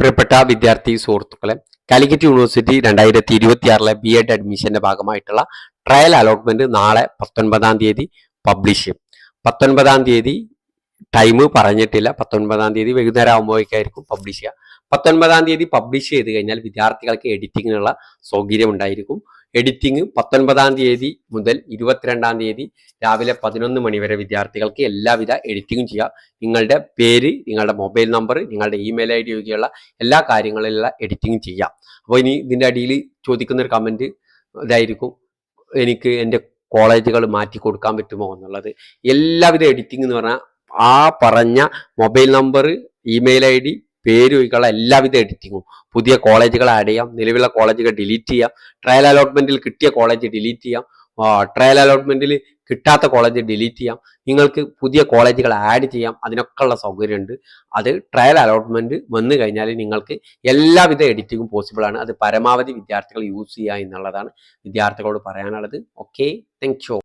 പ്രിയപ്പെട്ട വിദ്യാർത്ഥി സുഹൃത്തുക്കളെ, കാലിക്കറ്റ് യൂണിവേഴ്സിറ്റി 2026 ബി.എഡ് അഡ്മിഷന്റെ ഭാഗമായിട്ടുള്ള ട്രയൽ അലോട്ട്മെന്റ് നാളെ 19-ാം തീയതി പബ്ലിഷ് ചെയ്യും. 19-ാം തീയതി ടൈം പറഞ്ഞിട്ടില്ല. 19-ാം തീയതി വൈകുന്നേരം ആകുമ്പോഴേക്കായിരിക്കും പബ്ലിഷ് ചെയ്യുക. 19-ാം തീയതി പബ്ലിഷ് ചെയ്ത് കഴിഞ്ഞാൽ വിദ്യാർത്ഥികൾക്ക് എഡിറ്റിങ്ങിനുള്ള സൗകര്യം ഉണ്ടായിരിക്കും. എഡിറ്റിംഗ് 19-ാം തീയതി മുതൽ 22-ാം തീയതി രാവിലെ 11 മണി വരെ വിദ്യാർത്ഥികൾക്ക് എല്ലാവിധ എഡിറ്റിംഗും ചെയ്യാം. നിങ്ങളുടെ പേര്, നിങ്ങളുടെ മൊബൈൽ നമ്പർ, നിങ്ങളുടെ ഇമെയിൽ ID ഒക്കെയുള്ള എല്ലാ കാര്യങ്ങളിലുള്ള എഡിറ്റിംഗ് ചെയ്യാം. അപ്പോൾ ഇനി ഇതിൻ്റെ അടിയിൽ ചോദിക്കുന്ന ഒരു കമൻറ്റ് ഇതായിരിക്കും, എനിക്ക് എൻ്റെ കോളേജുകൾ മാറ്റി കൊടുക്കാൻ പറ്റുമോ എന്നുള്ളത്. എല്ലാവിധ എഡിറ്റിംഗ് എന്ന് പറഞ്ഞാൽ ആ പറഞ്ഞ മൊബൈൽ നമ്പർ, ഇമെയിൽ ID, പേര് ഒഴികെയുള്ള എല്ലാവിധ എഡിറ്റിങ്ങും. പുതിയ കോളേജുകൾ ആഡ് ചെയ്യാം, നിലവിലുള്ള കോളേജുകൾ ഡിലീറ്റ് ചെയ്യാം, ട്രയൽ അലോട്ട്മെന്റിൽ കിട്ടിയ കോളേജ് ഡിലീറ്റ് ചെയ്യാം, ട്രയൽ അലോട്ട്മെന്റിൽ കിട്ടാത്ത കോളേജ് ഡിലീറ്റ് ചെയ്യാം, നിങ്ങൾക്ക് പുതിയ കോളേജുകൾ ആഡ് ചെയ്യാം. അതിനൊക്കെ ഉള്ള സൗകര്യമുണ്ട്. അത് ട്രയൽ അലോട്ട്മെന്റ് വന്നു കഴിഞ്ഞാൽ നിങ്ങൾക്ക് എല്ലാവിധ എഡിറ്റിങ്ങും പോസിബിൾ ആണ്. അത് പരമാവധി വിദ്യാർത്ഥികൾ യൂസ് ചെയ്യുക എന്നുള്ളതാണ് വിദ്യാർത്ഥികളോട് പറയാനുള്ളത്. Okay, thank you.